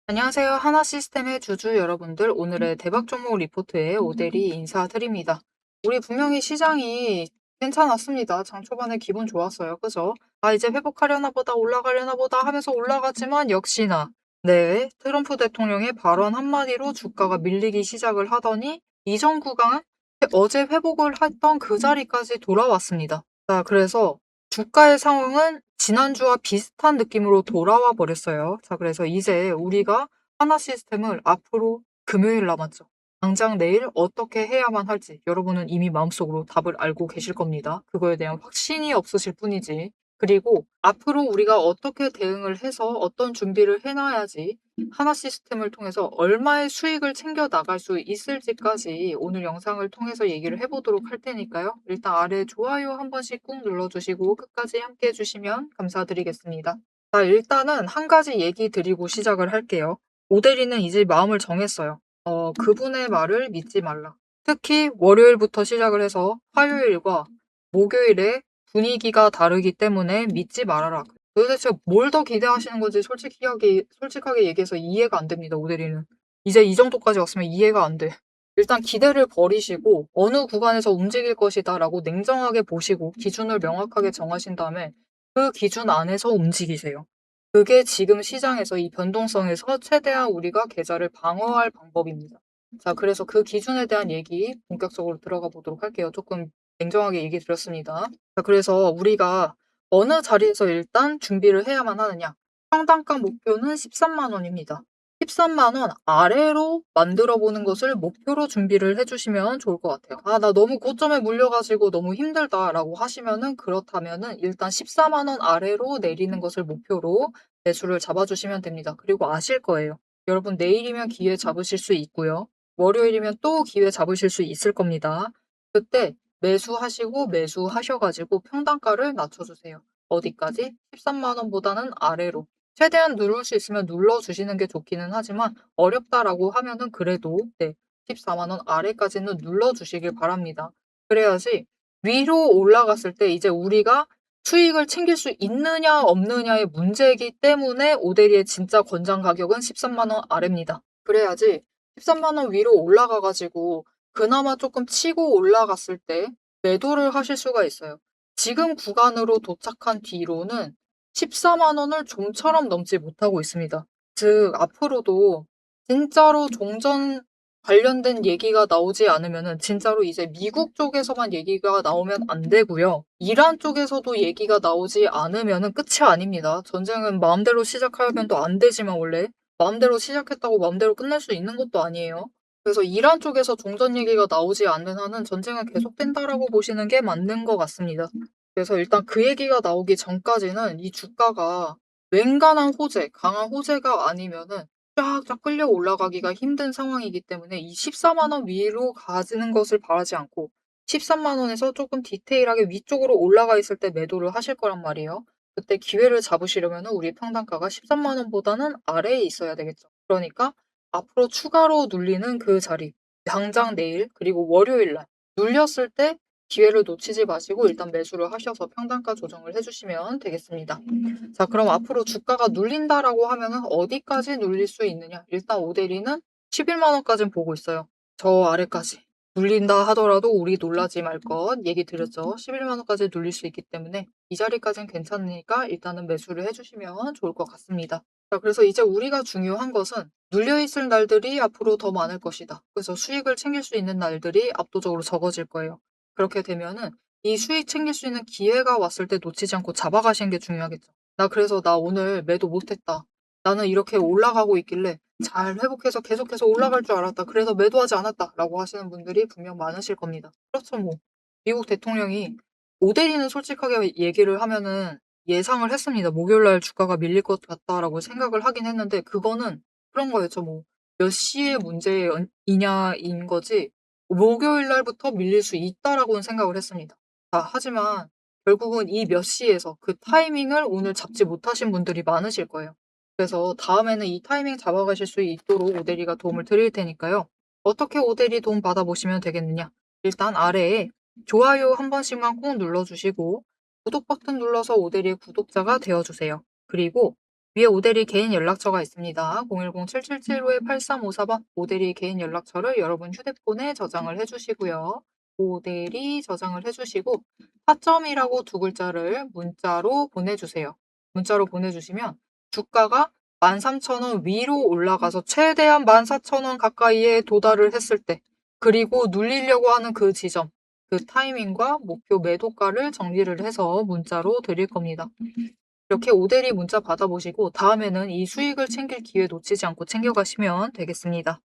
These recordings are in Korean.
안녕하세요. 하나시스템의 주주 여러분들. 오늘의 대박 종목 리포트에 오대리 인사드립니다. 우리 분명히 시장이 괜찮았습니다. 장 초반에 기분 좋았어요. 그죠? 이제 회복하려나 보다, 올라가려나 보다 하면서 올라갔지만 역시나, 네, 트럼프 대통령의 발언 한마디로 주가가 밀리기 시작을 하더니 이전 구간 어제 회복을 했던 그 자리까지 돌아왔습니다. 자, 그래서 주가의 상황은 지난주와 비슷한 느낌으로 돌아와 버렸어요. 자, 그래서 이제 우리가 하나 시스템을 앞으로 금요일 남았죠. 당장 내일 어떻게 해야만 할지 여러분은 이미 마음속으로 답을 알고 계실 겁니다. 그거에 대한 확신이 없으실 뿐이지. 그리고 앞으로 우리가 어떻게 대응을 해서 어떤 준비를 해놔야지 하나 시스템을 통해서 얼마의 수익을 챙겨 나갈 수 있을지까지 오늘 영상을 통해서 얘기를 해보도록 할 테니까요. 일단 아래 좋아요 한 번씩 꾹 눌러주시고 끝까지 함께 해주시면 감사드리겠습니다. 자, 일단은 한 가지 얘기 드리고 시작을 할게요. 오대리는 이제 마음을 정했어요. 그분의 말을 믿지 말라. 특히 월요일부터 시작을 해서 화요일과 목요일에 분위기가 다르기 때문에 믿지 말아라. 도대체 뭘 더 기대하시는 건지 솔직하게 얘기해서 이해가 안 됩니다, 오대리는. 이제 이 정도까지 왔으면 이해가 안 돼. 일단 기대를 버리시고 어느 구간에서 움직일 것이다라고 냉정하게 보시고 기준을 명확하게 정하신 다음에 그 기준 안에서 움직이세요. 그게 지금 시장에서 이 변동성에서 최대한 우리가 계좌를 방어할 방법입니다. 자, 그래서 그 기준에 대한 얘기 본격적으로 들어가 보도록 할게요. 조금 냉정하게 얘기 드렸습니다. 자, 그래서 우리가 어느 자리에서 일단 준비를 해야만 하느냐. 평단가 목표는 13만 원입니다. 13만 원 아래로 만들어 보는 것을 목표로 준비를 해주시면 좋을 것 같아요. 나 너무 고점에 물려가지고 너무 힘들다라고 하시면은 그렇다면은 일단 14만 원 아래로 내리는 것을 목표로 매수를 잡아주시면 됩니다. 그리고 아실 거예요. 여러분 내일이면 기회 잡으실 수 있고요. 월요일이면 또 기회 잡으실 수 있을 겁니다. 그때 매수하시고 매수하셔가지고 평단가를 낮춰주세요. 어디까지? 13만 원보다는 아래로. 최대한 누를 수 있으면 눌러주시는 게 좋기는 하지만 어렵다라고 하면은 그래도 14만 원 아래까지는 눌러주시길 바랍니다. 그래야지 위로 올라갔을 때 이제 우리가 수익을 챙길 수 있느냐 없느냐의 문제이기 때문에 오데리의 진짜 권장 가격은 13만 원 아래입니다. 그래야지 13만 원 위로 올라가가지고 그나마 조금 치고 올라갔을 때 매도를 하실 수가 있어요. 지금 구간으로 도착한 뒤로는 14만 원을 좀처럼 넘지 못하고 있습니다. 즉 앞으로도 진짜로 종전 관련된 얘기가 나오지 않으면은 진짜로 이제 미국 쪽에서만 얘기가 나오면 안 되고요. 이란 쪽에서도 얘기가 나오지 않으면은 끝이 아닙니다. 전쟁은 마음대로 시작하면 또 안 되지만 원래 마음대로 시작했다고 마음대로 끝낼 수 있는 것도 아니에요. 그래서 이란 쪽에서 종전 얘기가 나오지 않는 한은 전쟁은 계속된다라고 보시는 게 맞는 것 같습니다. 그래서 일단 그 얘기가 나오기 전까지는 이 주가가 웬간한 호재, 강한 호재가 아니면은 쫙쫙 끌려 올라가기가 힘든 상황이기 때문에 이 14만 원 위로 가지는 것을 바라지 않고 13만 원에서 조금 디테일하게 위쪽으로 올라가 있을 때 매도를 하실 거란 말이에요. 그때 기회를 잡으시려면 우리 평단가가 13만 원보다는 아래에 있어야 되겠죠. 그러니까 앞으로 추가로 눌리는 그 자리, 당장 내일 그리고 월요일 날 눌렸을 때 기회를 놓치지 마시고 일단 매수를 하셔서 평단가 조정을 해주시면 되겠습니다. 자, 그럼 앞으로 주가가 눌린다라고 하면은 어디까지 눌릴 수 있느냐? 일단 오데리는 11만 원까지는 보고 있어요. 저 아래까지. 눌린다 하더라도 우리 놀라지 말 것 얘기 드렸죠. 11만 원까지 눌릴 수 있기 때문에 이 자리까지는 괜찮으니까 일단은 매수를 해주시면 좋을 것 같습니다. 자, 그래서 이제 우리가 중요한 것은 눌려있을 날들이 앞으로 더 많을 것이다. 그래서 수익을 챙길 수 있는 날들이 압도적으로 적어질 거예요. 그렇게 되면은 이 수익 챙길 수 있는 기회가 왔을 때 놓치지 않고 잡아가시는 게 중요하겠죠. 그래서 나 오늘 매도 못했다. 나는 이렇게 올라가고 있길래 잘 회복해서 계속해서 올라갈 줄 알았다. 그래서 매도하지 않았다. 라고 하시는 분들이 분명 많으실 겁니다. 그렇죠, 뭐. 미국 대통령이 오데리는 솔직하게 얘기를 하면은 예상을 했습니다. 목요일 날 주가가 밀릴 것 같다라고 생각을 하긴 했는데 그거는 그런 거였죠, 뭐. 몇 시의 문제이냐인 거지 목요일 날부터 밀릴 수 있다라고는 생각을 했습니다. 하지만 결국은 이 몇 시에서 그 타이밍을 오늘 잡지 못하신 분들이 많으실 거예요. 그래서 다음에는 이 타이밍 잡아가실 수 있도록 오데리가 도움을 드릴 테니까요. 어떻게 오데리 도움 받아보시면 되겠느냐? 일단 아래에 좋아요 한 번씩만 꾹 눌러주시고 구독 버튼 눌러서 오데리의 구독자가 되어주세요. 그리고 위에 오대리 개인 연락처가 있습니다. 010-777-8354번 오대리 개인 연락처를 여러분 휴대폰에 저장을 해주시고요. 오대리 저장을 해주시고 타점이라고 두 글자를 문자로 보내주세요. 문자로 보내주시면 주가가 13,000원 위로 올라가서 최대한 14,000원 가까이에 도달을 했을 때 그리고 눌리려고 하는 그 지점 그 타이밍과 목표 매도가를 정리를 해서 문자로 드릴 겁니다. 이렇게 오대리 문자 받아보시고 다음에는 이 수익을 챙길 기회 놓치지 않고 챙겨가시면 되겠습니다.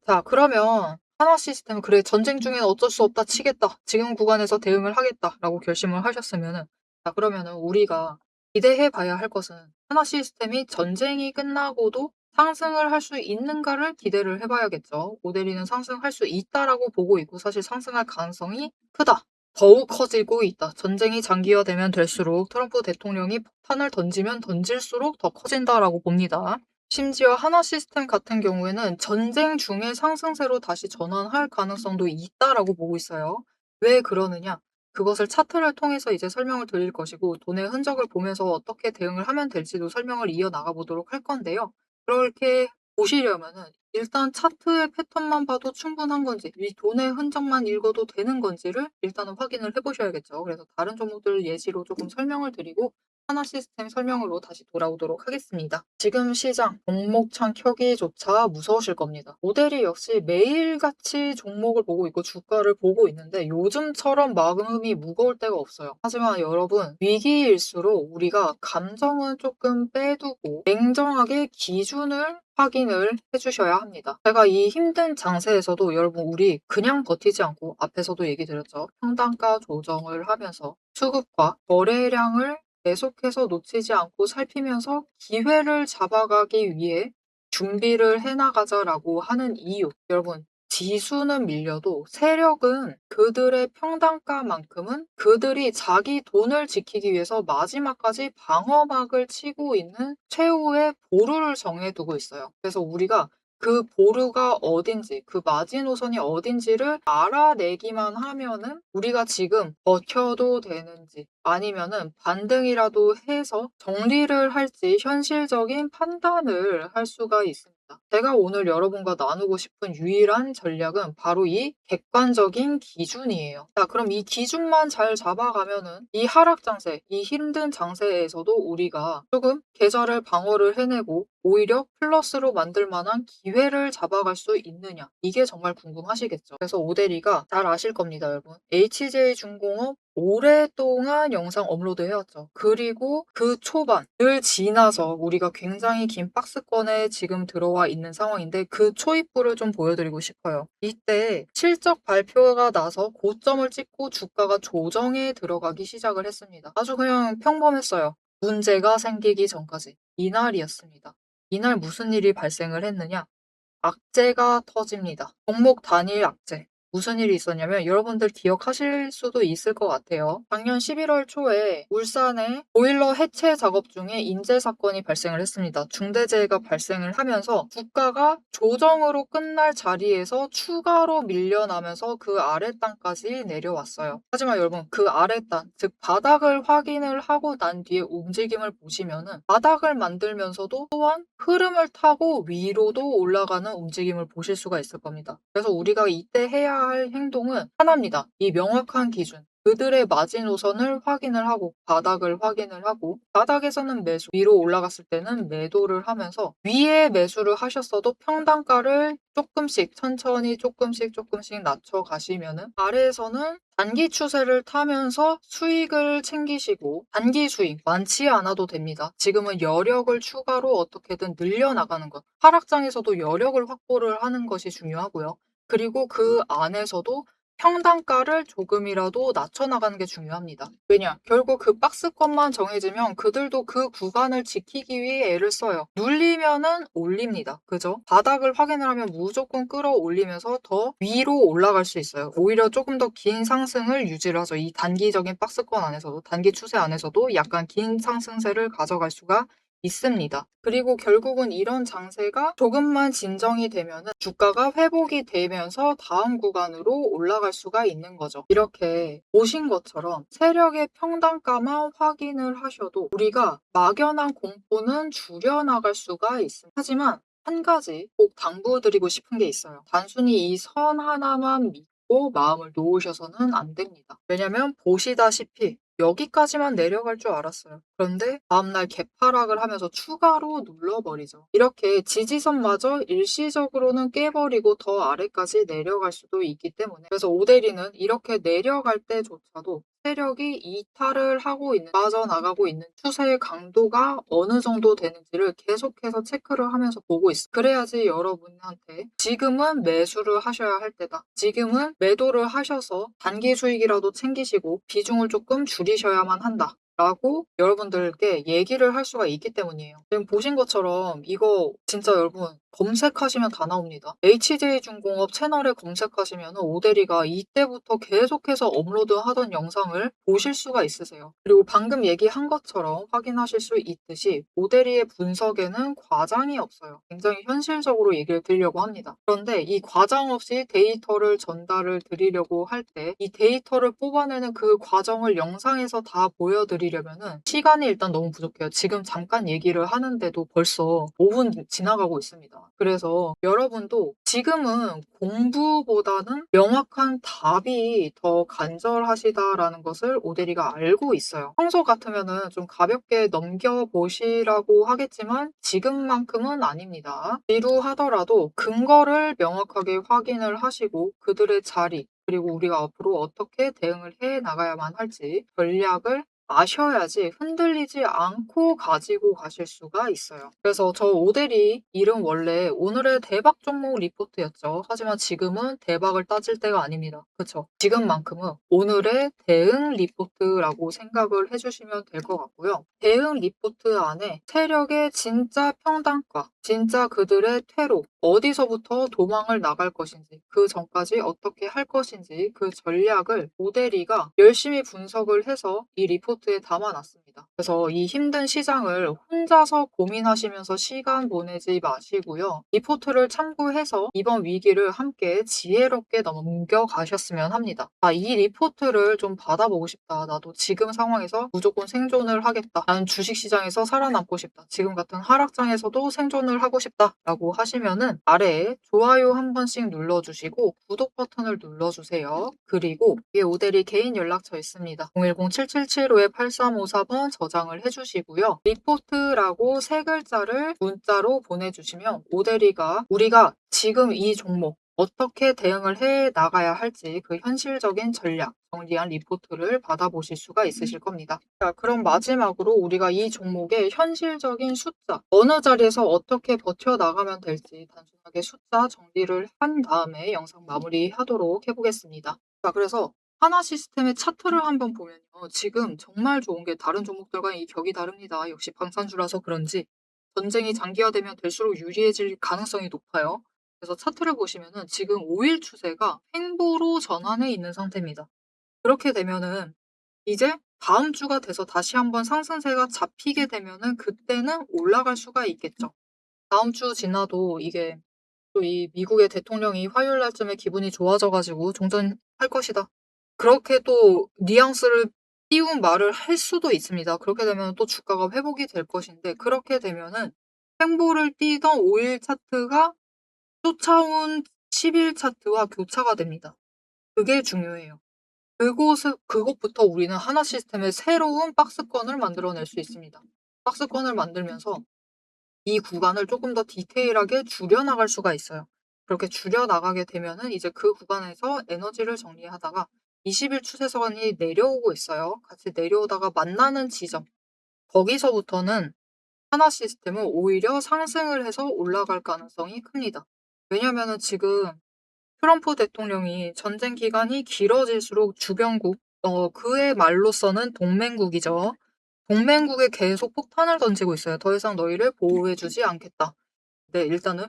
자, 그러면 하나 시스템은 그래 전쟁 중에는 어쩔 수 없다 치겠다. 지금 구간에서 대응을 하겠다라고 결심을 하셨으면은 자, 그러면은 우리가 기대해 봐야 할 것은 하나 시스템이 전쟁이 끝나고도 상승을 할 수 있는가를 기대를 해봐야겠죠. 오대리는 상승할 수 있다라고 보고 있고 사실 상승할 가능성이 크다. 더욱 커지고 있다. 전쟁이 장기화되면 될수록 트럼프 대통령이 폭탄을 던지면 던질수록 더 커진다라고 봅니다. 심지어 하나 시스템 같은 경우에는 전쟁 중에 상승세로 다시 전환할 가능성도 있다라고 보고 있어요. 왜 그러느냐? 그것을 차트를 통해서 이제 설명을 드릴 것이고 돈의 흔적을 보면서 어떻게 대응을 하면 될지도 설명을 이어나가 보도록 할 건데요. 그렇게 보시려면은 일단 차트의 패턴만 봐도 충분한 건지 이 돈의 흔적만 읽어도 되는 건지를 일단은 확인을 해보셔야겠죠. 그래서 다른 종목들 예시로 조금 설명을 드리고 하나 시스템 설명으로 다시 돌아오도록 하겠습니다. 지금 시장 종목창 켜기조차 무서우실 겁니다. 모델이 역시 매일같이 종목을 보고 있고 주가를 보고 있는데 요즘처럼 마음이 무거울 때가 없어요. 하지만 여러분 위기일수록 우리가 감정은 조금 빼두고 냉정하게 기준을 확인을 해주셔야 합니다. 제가 이 힘든 장세에서도 여러분 우리 그냥 버티지 않고 앞에서도 얘기 드렸죠. 평단가 조정을 하면서 수급과 거래량을 계속해서 놓치지 않고 살피면서 기회를 잡아가기 위해 준비를 해나가자라고 하는 이유. 여러분, 지수는 밀려도 세력은 그들의 평단가만큼은 그들이 자기 돈을 지키기 위해서 마지막까지 방어막을 치고 있는 최후의 보루를 정해두고 있어요. 그래서 우리가 그 보루가 어딘지, 그 마지노선이 어딘지를 알아내기만 하면은 우리가 지금 버텨도 되는지 아니면은 반등이라도 해서 정리를 할지 현실적인 판단을 할 수가 있습니다. 제가 오늘 여러분과 나누고 싶은 유일한 전략은 바로 이 객관적인 기준이에요. 자, 그럼 이 기준만 잘 잡아가면은 이 하락 장세, 이 힘든 장세에서도 우리가 조금 계좌를 방어를 해내고 오히려 플러스로 만들 만한 기회를 잡아갈 수 있느냐. 이게 정말 궁금하시겠죠. 그래서 오대리가 잘 아실 겁니다, 여러분. HJ중공업 오랫동안 영상 업로드 해왔죠. 그리고 그 초반을 지나서 우리가 굉장히 긴 박스권에 지금 들어와 있는 상황인데 그 초입부를 좀 보여드리고 싶어요. 이때 실적 발표가 나서 고점을 찍고 주가가 조정에 들어가기 시작을 했습니다. 아주 그냥 평범했어요. 문제가 생기기 전까지. 이날이었습니다. 이날 무슨 일이 발생을 했느냐? 악재가 터집니다. 종목 단일 악재. 무슨 일이 있었냐면 여러분들 기억하실 수도 있을 것 같아요. 작년 11월 초에 울산에 보일러 해체 작업 중에 인재 사건이 발생을 했습니다. 중대재해가 발생을 하면서 주가가 조정으로 끝날 자리에서 추가로 밀려나면서 그 아랫단까지 내려왔어요. 하지만 여러분 그 아랫단, 즉 바닥을 확인을 하고 난 뒤에 움직임을 보시면은 바닥을 만들면서도 또한 흐름을 타고 위로도 올라가는 움직임을 보실 수가 있을 겁니다. 그래서 우리가 이때 해야 할 행동은 하나입니다. 이 명확한 기준. 그들의 마지노선을 확인을 하고 바닥을 확인을 하고 바닥에서는 매수, 위로 올라갔을 때는 매도를 하면서 위에 매수를 하셨어도 평단가를 조금씩 천천히 조금씩 낮춰 가시면은 아래에서는 단기 추세를 타면서 수익을 챙기시고 단기 수익 많지 않아도 됩니다. 지금은 여력을 추가로 어떻게든 늘려나가는 것. 하락장에서도 여력을 확보를 하는 것이 중요하고요. 그리고 그 안에서도 평단가를 조금이라도 낮춰나가는 게 중요합니다. 왜냐? 결국 그 박스권만 정해지면 그들도 그 구간을 지키기 위해 애를 써요. 눌리면은 올립니다. 그죠? 바닥을 확인을 하면 무조건 끌어올리면서 더 위로 올라갈 수 있어요. 오히려 조금 더 긴 상승을 유지를 하죠. 이 단기적인 박스권 안에서도, 단기 추세 안에서도 약간 긴 상승세를 가져갈 수가 있습니다. 그리고 결국은 이런 장세가 조금만 진정이 되면은 주가가 회복이 되면서 다음 구간으로 올라갈 수가 있는 거죠. 이렇게 보신 것처럼 세력의 평단가만 확인을 하셔도 우리가 막연한 공포는 줄여나갈 수가 있습니다. 하지만 한 가지 꼭 당부드리고 싶은 게 있어요. 단순히 이 선 하나만 믿고 마음을 놓으셔서는 안 됩니다. 왜냐면 보시다시피 여기까지만 내려갈 줄 알았어요. 그런데 다음날 개파락을 하면서 추가로 눌러버리죠. 이렇게 지지선마저 일시적으로는 깨버리고 더 아래까지 내려갈 수도 있기 때문에, 그래서 오데리는 이렇게 내려갈 때조차도 세력이 이탈을 하고 있는, 빠져나가고 있는 추세의 강도가 어느 정도 되는지를 계속해서 체크를 하면서 보고 있어요. 그래야지 여러분한테 지금은 매수를 하셔야 할 때다, 지금은 매도를 하셔서 단기 수익이라도 챙기시고 비중을 조금 줄이셔야만 한다 라고 여러분들께 얘기를 할 수가 있기 때문이에요. 지금 보신 것처럼 이거 진짜 여러분 검색하시면 다 나옵니다. HJ중공업 채널에 검색하시면 오데리가 이때부터 계속해서 업로드하던 영상을 보실 수가 있으세요. 그리고 방금 얘기한 것처럼 확인하실 수 있듯이 오데리의 분석에는 과장이 없어요. 굉장히 현실적으로 얘기를 드리려고 합니다. 그런데 이 과장 없이 데이터를 전달을 드리려고 할 때 이 데이터를 뽑아내는 그 과정을 영상에서 다 보여드리려면은 시간이 일단 너무 부족해요. 지금 잠깐 얘기를 하는데도 벌써 5분 지나가고 있습니다. 그래서 여러분도 지금은 공부보다는 명확한 답이 더 간절하시다라는 것을 오데리가 알고 있어요. 평소 같으면은 좀 가볍게 넘겨보시라고 하겠지만 지금만큼은 아닙니다. 지루하더라도 근거를 명확하게 확인을 하시고 그들의 자리, 그리고 우리가 앞으로 어떻게 대응을 해 나가야만 할지 전략을 아셔야지 흔들리지 않고 가지고 가실 수가 있어요. 그래서 저 오데리 이름 원래 오늘의 대박 종목 리포트였죠. 하지만 지금은 대박을 따질 때가 아닙니다. 그쵸? 지금만큼은 오늘의 대응 리포트라고 생각을 해주시면 될 것 같고요. 대응 리포트 안에 세력의 진짜 평단가, 진짜 그들의 퇴로, 어디서부터 도망을 나갈 것인지, 그 전까지 어떻게 할 것인지 그 전략을 오데리가 열심히 분석을 해서 이 리포트에 담아놨습니다. 그래서 이 힘든 시장을 혼자서 고민하시면서 시간 보내지 마시고요. 리포트를 참고해서 이번 위기를 함께 지혜롭게 넘겨가셨으면 합니다. 이 리포트를 좀 받아보고 싶다. 나도 지금 상황에서 무조건 생존을 하겠다. 나는 주식시장에서 살아남고 싶다. 지금 같은 하락장에서도 생존을 하고 싶다. 라고 하시면은 아래에 좋아요 한 번씩 눌러주시고 구독 버튼을 눌러주세요. 그리고 위에 오데리 개인 연락처 있습니다. 010-7755-8354번 저장을 해주시고요. 리포트라고 세 글자를 문자로 보내주시면 오데리가 우리가 지금 이 종목 어떻게 대응을 해 나가야 할지 그 현실적인 전략, 정리한 리포트를 받아보실 수가 있으실 겁니다. 자, 그럼 마지막으로 우리가 이 종목의 현실적인 숫자, 어느 자리에서 어떻게 버텨나가면 될지 단순하게 숫자 정리를 한 다음에 영상 마무리하도록 해보겠습니다. 자, 그래서 하나 시스템의 차트를 한번 보면요. 지금 정말 좋은 게 다른 종목들과 이 격이 다릅니다. 역시 방산주라서 그런지 전쟁이 장기화되면 될수록 유리해질 가능성이 높아요. 그래서 차트를 보시면은 지금 5일 추세가 횡보로 전환해 있는 상태입니다. 그렇게 되면은 이제 다음 주가 돼서 다시 한번 상승세가 잡히게 되면은 그때는 올라갈 수가 있겠죠. 다음 주 지나도 이게 또 이 미국의 대통령이 화요일 날쯤에 기분이 좋아져 가지고 종전할 것이다. 그렇게 또 뉘앙스를 띄운 말을 할 수도 있습니다. 그렇게 되면 또 주가가 회복이 될 것인데, 그렇게 되면은 횡보를 띄던 5일 차트가 쫓아온 10일 차트와 교차가 됩니다. 그게 중요해요. 그곳부터 우리는 하나 시스템의 새로운 박스권을 만들어낼 수 있습니다. 박스권을 만들면서 이 구간을 조금 더 디테일하게 줄여나갈 수가 있어요. 그렇게 줄여나가게 되면은 이제 그 구간에서 에너지를 정리하다가 20일 추세선이 내려오고 있어요. 같이 내려오다가 만나는 지점. 거기서부터는 하나 시스템은 오히려 상승을 해서 올라갈 가능성이 큽니다. 왜냐면은 지금 트럼프 대통령이 전쟁 기간이 길어질수록 주변국, 그의 말로서는 동맹국이죠. 동맹국에 계속 폭탄을 던지고 있어요. 더 이상 너희를 보호해주지 않겠다. 네, 일단은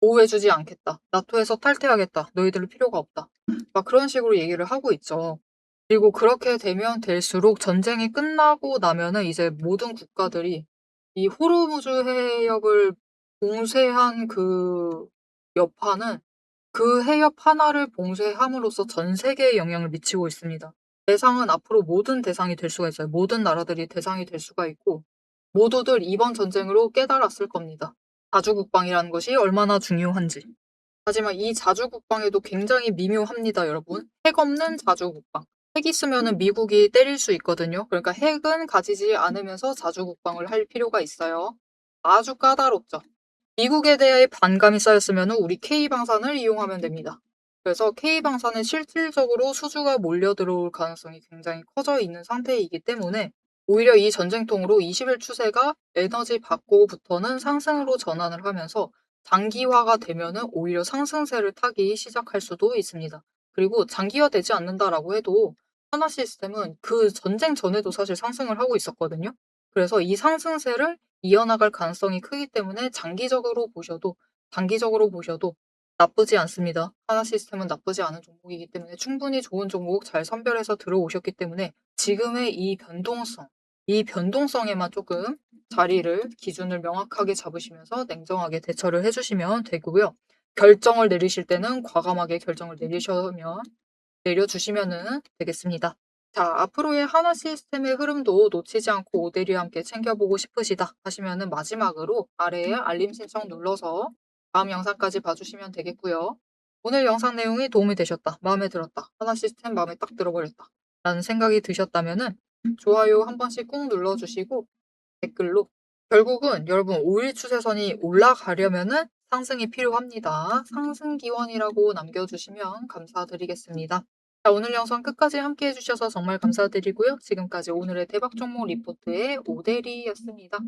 보호해주지 않겠다. 나토에서 탈퇴하겠다. 너희들 필요가 없다. 막 그런 식으로 얘기를 하고 있죠. 그리고 그렇게 되면 될수록 전쟁이 끝나고 나면은 이제 모든 국가들이 이 호르무즈 해협을 봉쇄한 그 여파는 그 해협 하나를 봉쇄함으로써 전 세계에 영향을 미치고 있습니다. 대상은 앞으로 모든 대상이 될 수가 있어요. 모든 나라들이 대상이 될 수가 있고 모두들 이번 전쟁으로 깨달았을 겁니다. 자주국방이라는 것이 얼마나 중요한지. 하지만 이 자주국방에도 굉장히 미묘합니다, 여러분. 핵 없는 자주국방. 핵 있으면은 미국이 때릴 수 있거든요. 그러니까 핵은 가지지 않으면서 자주국방을 할 필요가 있어요. 아주 까다롭죠. 미국에 대해 반감이 쌓였으면 우리 K방산을 이용하면 됩니다. 그래서 K방산은 실질적으로 수주가 몰려 들어올 가능성이 굉장히 커져 있는 상태이기 때문에 오히려 이 전쟁통으로 20일 추세가 에너지 받고부터는 상승으로 전환을 하면서 장기화가 되면은 오히려 상승세를 타기 시작할 수도 있습니다. 그리고 장기화되지 않는다라고 해도 하나 시스템은 그 전쟁 전에도 사실 상승을 하고 있었거든요. 그래서 이 상승세를 이어나갈 가능성이 크기 때문에 단기적으로 보셔도 나쁘지 않습니다. 하나 시스템은 나쁘지 않은 종목이기 때문에 충분히 좋은 종목 잘 선별해서 들어오셨기 때문에 지금의 이 변동성에만 조금 자리를, 기준을 명확하게 잡으시면서 냉정하게 대처를 해주시면 되고요. 결정을 내리실 때는 과감하게 결정을 내려주시면 되겠습니다. 자, 앞으로의 하나 시스템의 흐름도 놓치지 않고 오데리와 함께 챙겨보고 싶으시다 하시면은 마지막으로 아래에 알림 신청 눌러서 다음 영상까지 봐주시면 되겠고요. 오늘 영상 내용이 도움이 되셨다, 마음에 들었다, 하나 시스템 마음에 딱 들어버렸다 라는 생각이 드셨다면은 좋아요 한 번씩 꾹 눌러주시고 댓글로 결국은 여러분 5일 추세선이 올라가려면은 상승이 필요합니다. 상승 기원이라고 남겨주시면 감사드리겠습니다. 자, 오늘 영상 끝까지 함께 해주셔서 정말 감사드리고요. 지금까지 오늘의 대박 종목 리포트의 오대리였습니다.